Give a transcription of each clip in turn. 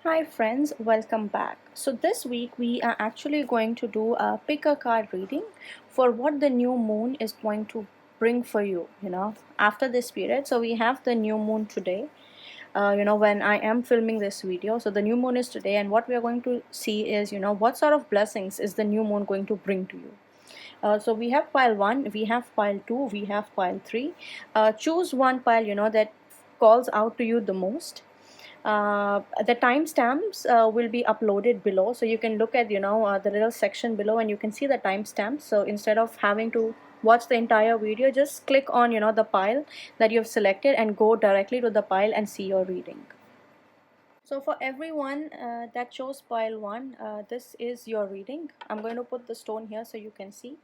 Hi friends, welcome back. So this week we are actually going to do a pick a card reading for what the new moon is going to bring for you, after this period. So we have the new moon today. When I am filming this video. So the new moon is today, and what we are going to see is, what sort of blessings is the new moon going to bring to you. So we have pile 1, we have pile 2, we have pile 3. Choose one pile, that calls out to you the most. The timestamps will be uploaded below, so you can look at the little section below and you can see the timestamps. So instead of having to watch the entire video, just click on the pile that you've selected and go directly to the pile and see your reading. So for everyone that chose pile 1, this is your reading. I'm going to put the stone here so you can see.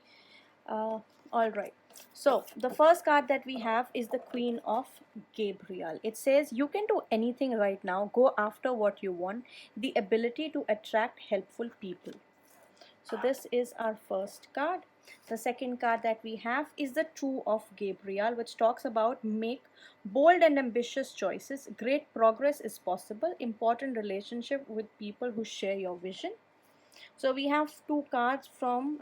All right. So the first card that we have is the Queen of Gabriel. It says you can do anything right now. Go after what you want. The ability to attract helpful people. So this is our first card. The second card that we have is the Two of Gabriel, which talks about make bold and ambitious choices. Great progress is possible. Important relationship with people who share your vision. So we have two cards from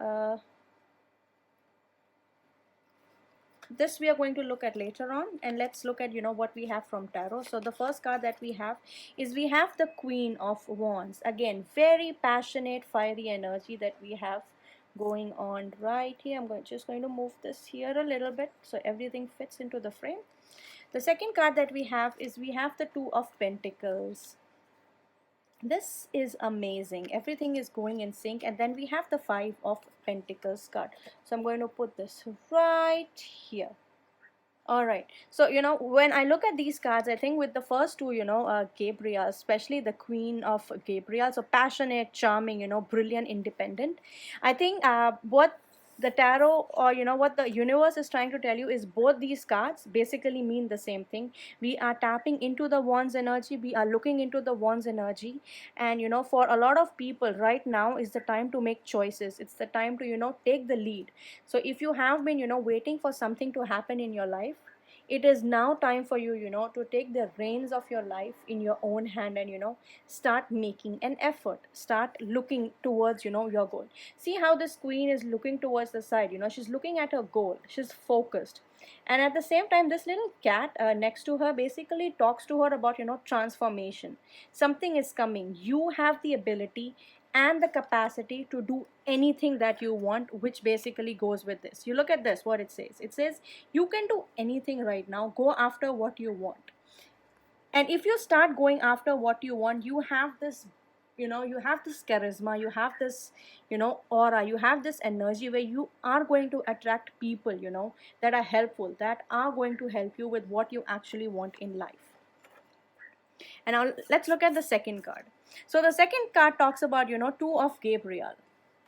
this we are going to look at later on, and let's look at what we have from tarot. So the first card that we have is we have the Queen of Wands. Again, very passionate, fiery energy that we have going on right here. Just going to move this here a little bit so everything fits into the frame. The second card that we have is we have the Two of Pentacles. This is amazing, everything is going in sync. And then we have the Five of Pentacles card. So I'm going to put this right here. All right. So, when I look at these cards, I think with the first two, Gabriel, especially the Queen of Gabriel, so passionate, charming, brilliant, independent. I think what the tarot, or what the universe is trying to tell you is both these cards basically mean the same thing. We are tapping into the Wands energy, we are looking into the Wands energy. And for a lot of people right now is the time to make choices. It's the time to take the lead. So if you have been waiting for something to happen in your life, it is now time for you to take the reins of your life in your own hand, and start making an effort, start looking towards your goal. See how this queen is looking towards the side. She's looking at her goal, she's focused. And at the same time, this little cat next to her basically talks to her about transformation. Something is coming. You have the ability and the capacity to do anything that you want, which basically goes with this. You look at this, what it says. It says you can do anything right now. Go after what you want. And if you start going after what you want, you have this you have this charisma, you have this aura, you have this energy where you are going to attract people that are helpful, that are going to help you with what you actually want in life. And now let's look at the second card. So the second card talks about Two of Gabriel.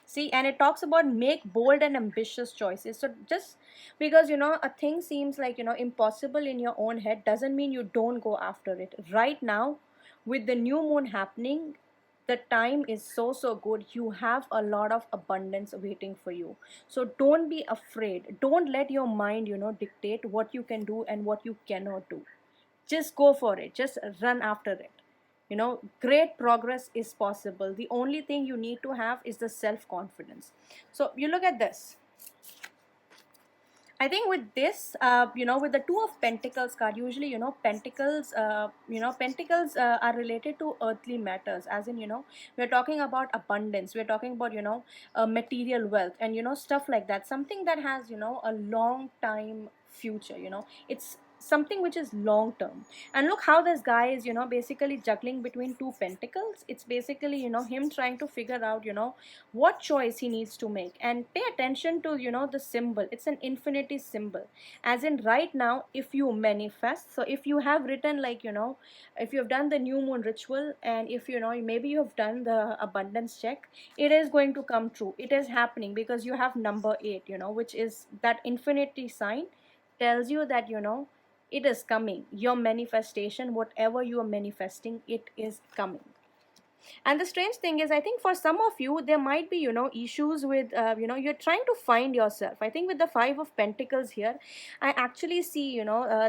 See, and it talks about make bold and ambitious choices. So just because a thing seems like impossible in your own head doesn't mean you don't go after it. Right now, with the new moon happening, the time is so good. You have a lot of abundance waiting for you. So don't be afraid. Don't let your mind dictate what you can do and what you cannot do. Just go for it, just run after it. Great progress is possible. The only thing you need to have is the self confidence. So you look at this. I think with this, with the Two of Pentacles card, usually, pentacles are related to earthly matters, as in, we're talking about abundance, we're talking about, material wealth, and, stuff like that. Something that has, a long time future, it's something which is long term. And look how this guy is basically juggling between two pentacles. It's basically him trying to figure out what choice he needs to make. And pay attention to the symbol. It's an infinity symbol, as in right now, if you manifest. So if you have written, like if you have done the new moon ritual, and if maybe you have done the abundance check, it is going to come true. It is happening because you have number 8, which is that infinity sign, tells you that it is coming. Your manifestation, whatever you are manifesting, it is coming. And the strange thing is, I think for some of you, there might be, issues with, you're trying to find yourself. I think with the Five of Pentacles here, I actually see,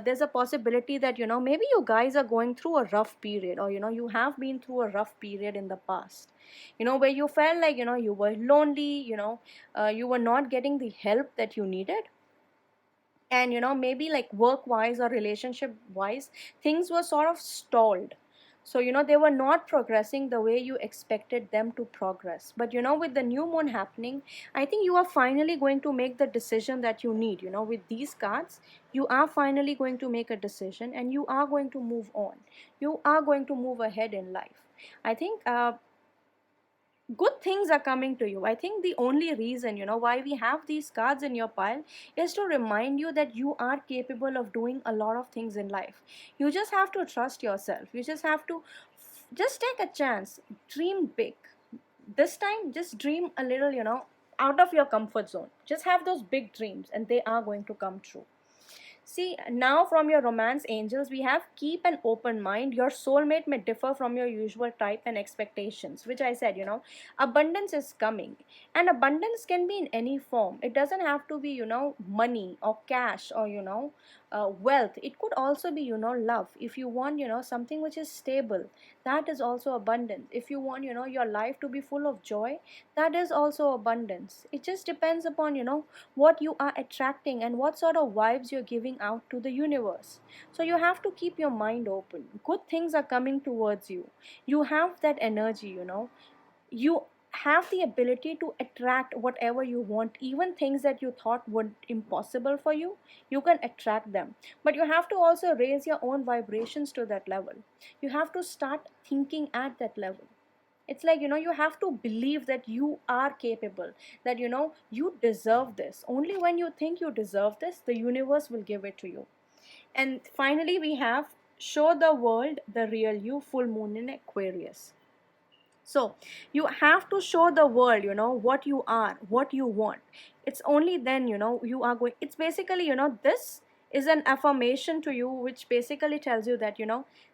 there's a possibility that, maybe you guys are going through a rough period, or, you have been through a rough period in the past, where you felt like, you were lonely, you were not getting the help that you needed. And, maybe like work wise or relationship wise, things were sort of stalled. So, they were not progressing the way you expected them to progress. But, with the new moon happening, I think you are finally going to make the decision that you need. With these cards, you are finally going to make a decision, and you are going to move on. You are going to move ahead in life. I think good things are coming to you. I think the only reason, why we have these cards in your pile is to remind you that you are capable of doing a lot of things in life. You just have to trust yourself. You just have to just take a chance, dream big. This time, just dream a little, out of your comfort zone. Just have those big dreams, and they are going to come true. See, now from your romance angels, we have keep an open mind. Your soulmate may differ from your usual type and expectations, which I said, abundance is coming. And abundance can be in any form. It doesn't have to be, money or cash or, wealth. It could also be, love. If you want, something which is stable, that is also abundance. If you want, your life to be full of joy, that is also abundance. It just depends upon, what you are attracting and what sort of vibes you're giving out to the universe. So you have to keep your mind open. Good things are coming towards you. You have that energy, you have the ability to attract whatever you want. Even things that you thought were impossible for you, you can attract them. But you have to also raise your own vibrations to that level. You have to start thinking at that level. It's like, you have to believe that you are capable, that, you deserve this. Only when you think you deserve this, the universe will give it to you. And finally, we have show the world the real you, full moon in Aquarius. So you have to show the world, what you are, what you want. It's only then, you are going. It's basically, this is an affirmation to you, which basically tells you that,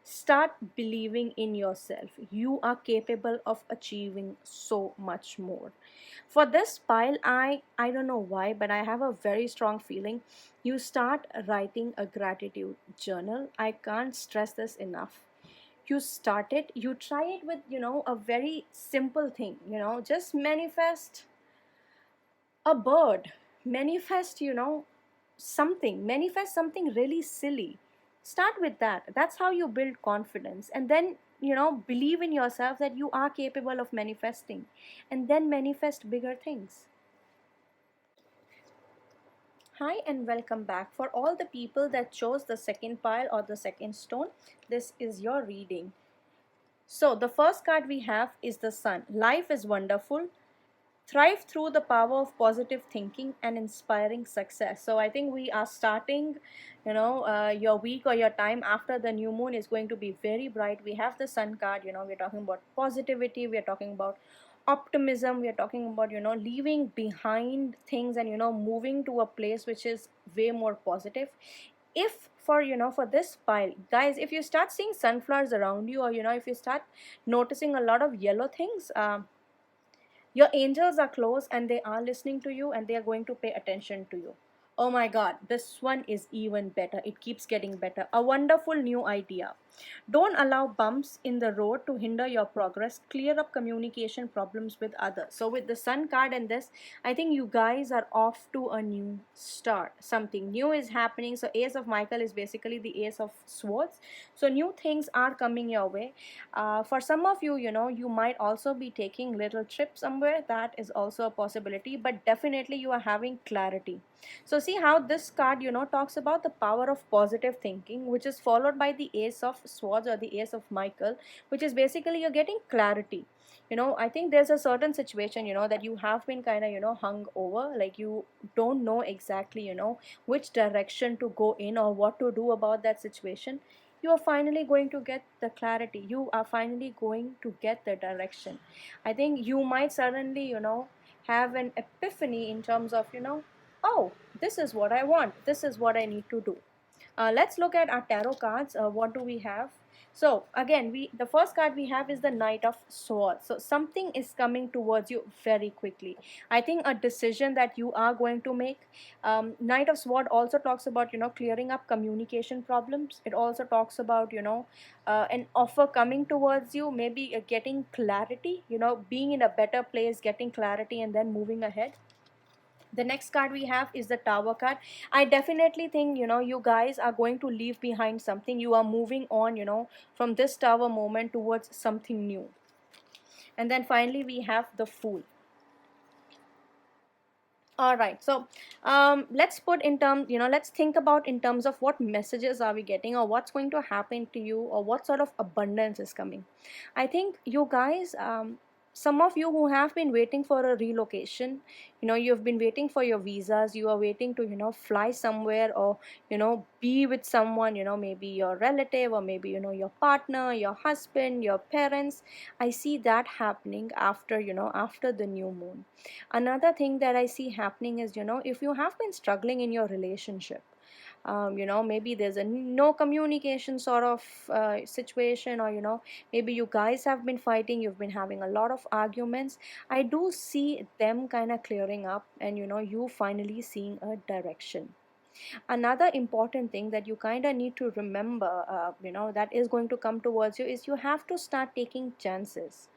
start believing in yourself. You are capable of achieving so much more. For this pile, I don't know why, but I have a very strong feeling. You start writing a gratitude journal. I can't stress this enough. You start it, you try it with, a very simple thing, just a bird, manifest, manifest something really silly. Start with that. That's how you build confidence. And then, believe in yourself that you are capable of manifesting, and then manifest bigger things. Hi and welcome back. For all the people that chose the second pile or the second stone, this is your reading. So the first card we have is the Sun. Life is wonderful. Thrive through the power of positive thinking and inspiring success. So I think we are starting, your week or your time after the new moon is going to be very bright. We have the Sun card, we're talking about positivity, we're talking about optimism, we're talking about, leaving behind things and, moving to a place which is way more positive. If for, for this pile, guys, if you start seeing sunflowers around you, or, if you start noticing a lot of yellow things, your angels are close and they are listening to you, and they are going to pay attention to you. Oh my god, this one is even better. It keeps getting better. A wonderful new idea. Don't allow bumps in the road to hinder your progress. Clear up communication problems with others. So with the Sun card and this, I think you guys are off to a new start. Something new is happening. So Ace of Michael is basically the Ace of Swords. So new things are coming your way. For some of you, you might also be taking little trips somewhere. That is also a possibility. But definitely you are having clarity. So see how this card, talks about the power of positive thinking, which is followed by the Ace of Swords or the Ace of Michael, which is basically you're getting clarity. I think there's a certain situation, that you have been kind of, hung over, like you don't know exactly, which direction to go in or what to do about that situation. You are finally going to get the clarity. You are finally going to get the direction. I think you might suddenly, have an epiphany in terms of, oh, this is what I want. This is what I need to do. Let's look at our tarot cards. What do we have? So again, the first card we have is the Knight of Swords. So something is coming towards you very quickly. I think a decision that you are going to make. Knight of Sword also talks about, clearing up communication problems. It also talks about, an offer coming towards you, maybe getting clarity, being in a better place, getting clarity, and then moving ahead. The next card we have is the Tower card. I definitely think, you guys are going to leave behind something. You are moving on, from this Tower moment towards something new. And then finally we have the Fool. All right, so let's put in terms, let's think about in terms of what messages are we getting, or what's going to happen to you, or what sort of abundance is coming. I think you guys, some of you who have been waiting for a relocation, you've been waiting for your visas, you are waiting to, fly somewhere, or, be with someone, maybe your relative, or maybe, your partner, your husband, your parents. I see that happening after, after the new moon. Another thing that I see happening is, if you have been struggling in your relationship, maybe there's a no communication sort of situation, or, maybe you guys have been fighting, you've been having a lot of arguments. I do see them kind of clearing up, and, you finally seeing a direction. Another important thing that you kind of need to remember, that is going to come towards you, is you have to start taking chances.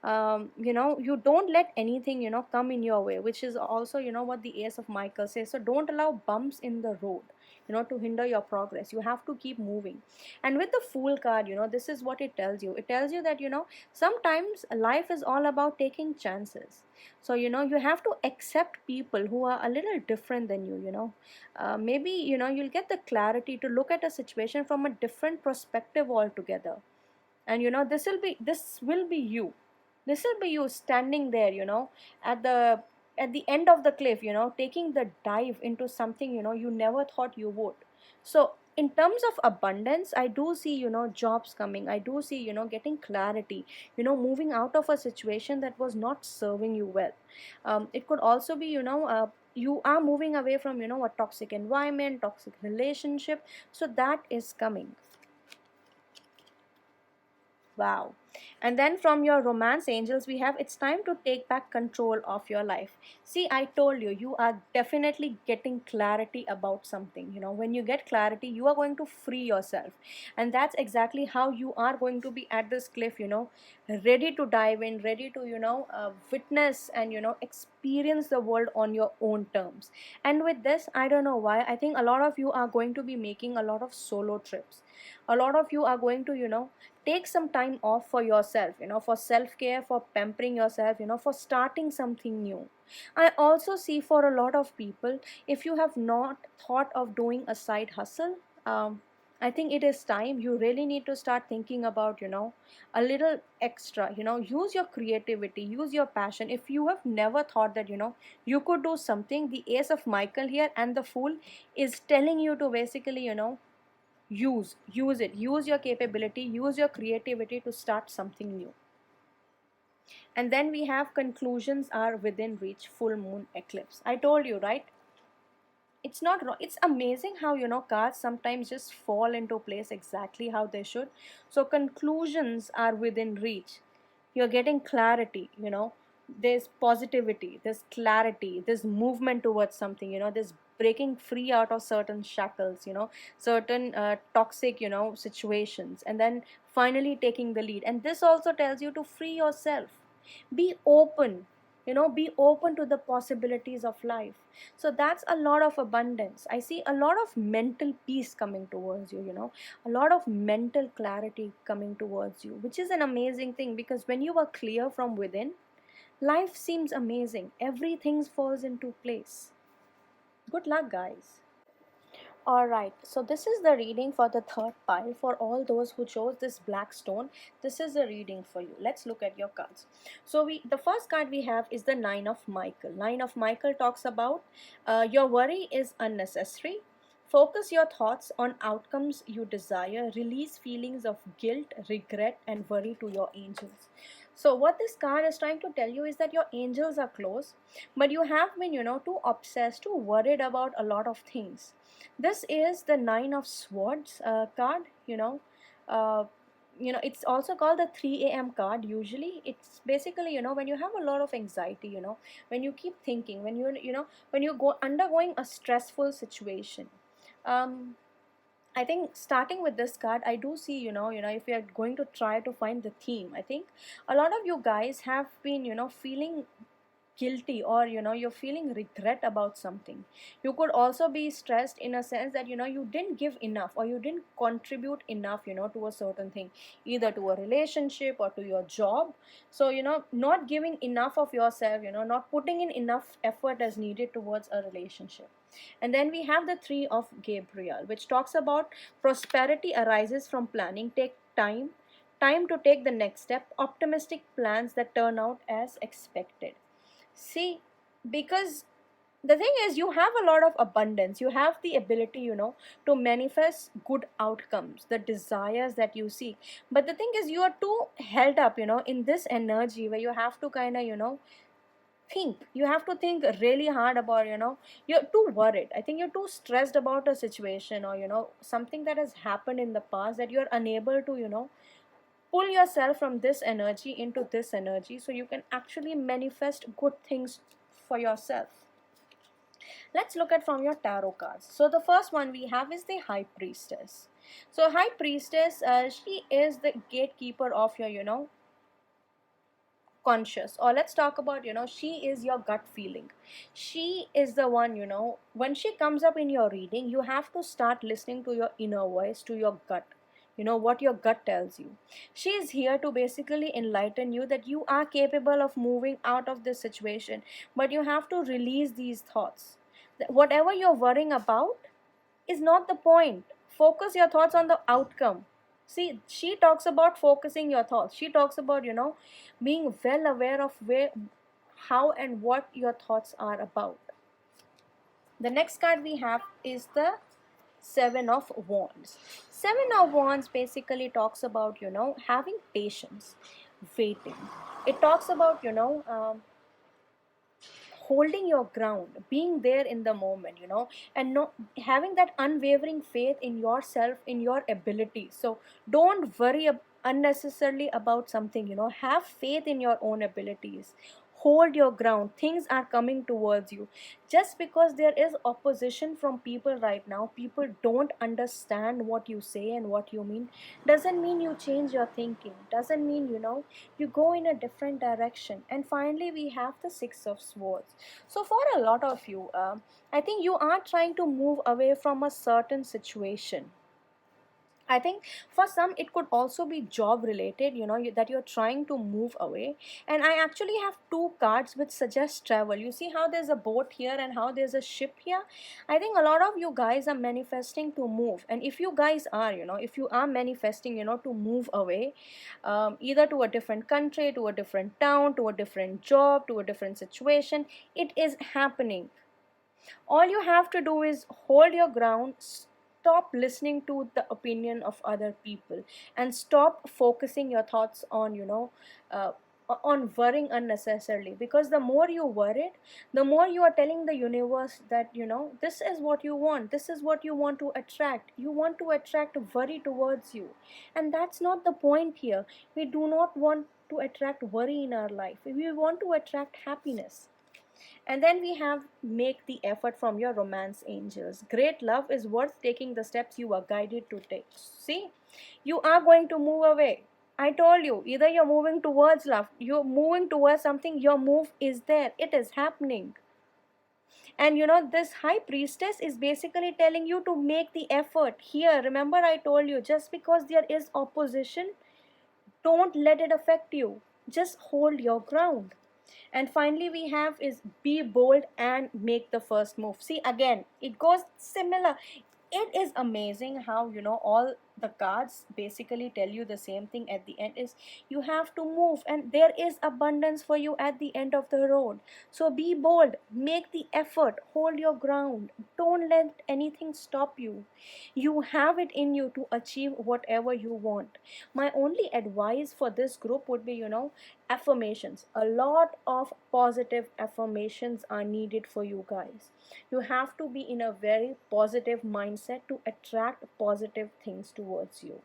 You don't let anything, come in your way, which is also, what the Ace of Michael says. So don't allow bumps in the road, to hinder your progress. You have to keep moving. And with the Fool card, this is what it tells you. It tells you that, sometimes life is all about taking chances. So, you have to accept people who are a little different than you. Maybe, you'll get the clarity to look at a situation from a different perspective altogether. And, this will be you. This will be you standing there, at the end of the cliff, taking the dive into something, you never thought you would. So in terms of abundance, I do see, jobs coming. I do see, getting clarity, moving out of a situation that was not serving you well. It could also be, you are moving away from, a toxic environment, toxic relationship. So that is coming. Wow. And then from your romance angels, we have, it's time to take back control of your life. See, I told you, you are definitely getting clarity about something. When you get clarity, you are going to free yourself. And that's exactly how you are going to be at this cliff, ready to dive in, ready to, witness and, experience the world on your own terms. And with this, I don't know why, I think a lot of you are going to be making a lot of solo trips. A lot of you are going to, take some time off for yourself, for self care, for pampering yourself, for starting something new. I also see for a lot of people, if you have not thought of doing a side hustle, I think it is time. You really need to start thinking about, a little extra, use your creativity, use your passion. If you have never thought that, you could do something, the Ace of Michael here and the Fool is telling you to basically, use it, use your capability, use your creativity to start something new. And then we have conclusions are within reach, full moon eclipse. I told you, right? It's not wrong. It's amazing how, cards sometimes just fall into place exactly how they should. So conclusions are within reach. You're getting clarity, there's positivity, there's clarity, there's movement towards something, there's breaking free out of certain shackles, certain toxic, situations, and then finally taking the lead. And this also tells you to free yourself. Be open, be open to the possibilities of life. So that's a lot of abundance. I see a lot of mental peace coming towards you, a lot of mental clarity coming towards you, which is an amazing thing, because when you are clear from within, life seems amazing. Everything falls into place. Good luck, guys. Alright, so this is the reading for the third pile for all those who chose this black stone. This is the reading for you. Let's look at your cards. So the first card we have is the Nine of Michael. Nine of Michael talks about your worry is unnecessary. Focus your thoughts on outcomes you desire. Release feelings of guilt, regret, and worry to your angels. So what this card is trying to tell you is that your angels are close, but you have been, too obsessed, too worried about a lot of things. This is the Nine of Swords card, uh, it's also called the 3 a.m. card. Usually it's basically, when you have a lot of anxiety, when you keep thinking, when when you go undergoing a stressful situation. um I think starting with this card, I do see, if you're going to try to find the theme, I think a lot of you guys have been, feeling guilty, or you're feeling regret about something. You could also be stressed in a sense that you didn't give enough, or you didn't contribute enough, to a certain thing, either to a relationship or to your job. So not giving enough of yourself, not putting in enough effort as needed towards a relationship. And then we have the 3 of Gabriel, which talks about prosperity arises from planning. Take time to take the next step, optimistic plans that turn out as expected. See, because the thing is, you have a lot of abundance. You have the ability, to manifest good outcomes, the desires that you seek. But the thing is, you are too held up, in this energy where you have to kind of, think. You have to think really hard about, you're too worried. I think you're too stressed about a situation, or, something that has happened in the past, that you're unable to, pull yourself from this energy into this energy, so you can actually manifest good things for yourself. Let's look at from your tarot cards. So the first one we have is the High Priestess. So High Priestess, she is the gatekeeper of your, conscious, or let's talk about, she is your gut feeling. She is the one, when she comes up in your reading, you have to start listening to your inner voice, to your gut, what your gut tells you. She is here to basically enlighten you that you are capable of moving out of this situation, but you have to release these thoughts. Whatever you're worrying about is not the point. Focus your thoughts on the outcome. See, she talks about focusing your thoughts. She talks about, being well aware of where, how, and what your thoughts are about. The next card we have is the Seven of Wands. Seven of Wands basically talks about, having patience, waiting. It talks about, holding your ground, being there in the moment, and not having that unwavering faith in yourself, in your ability. So don't worry unnecessarily about something. Have faith in your own abilities. Hold your ground. Things are coming towards you. Just because there is opposition from people right now, people don't understand what you say and what you mean, doesn't mean you change your thinking, doesn't mean, you go in a different direction. And finally, we have the Six of Swords. So for a lot of you, I think you are trying to move away from a certain situation. I think for some it could also be job related, that you're trying to move away. And I actually have two cards which suggest travel. You see how there's a boat here and how there's a ship here? I think a lot of you guys are manifesting to move. And if you guys are, if you are manifesting, to move away, either to a different country, to a different town, to a different job, to a different situation, it is happening. All you have to do is hold your ground, stop listening to the opinion of other people, and stop focusing your thoughts on, uh, on worrying unnecessarily. Because the more you worry, the more you are telling the universe that, this is what you want, this is what you want to attract. You want to attract worry towards you, and that's not the point here. We do not want to attract worry in our life. We want to attract happiness. And then we have make the effort from your Romance Angels. Great love is worth taking the steps you are guided to take. See, you are going to move away. I told you, either you're moving towards love, you're moving towards something, your move is there, it is happening. And this High Priestess is basically telling you to make the effort. Here, remember, I told you, just because there is opposition, don't let it affect you. Just hold your ground. And finally, we have is be bold and make the first move. See, again, it goes similar. It is amazing how, all the cards basically tell you the same thing at the end, is you have to move, and there is abundance for you at the end of the road. So be bold, make the effort, hold your ground, don't let anything stop you. You have it in you to achieve whatever you want. My only advice for this group would be, affirmations. A lot of positive affirmations are needed for you guys. You have to be in a very positive mindset to attract positive things towards you.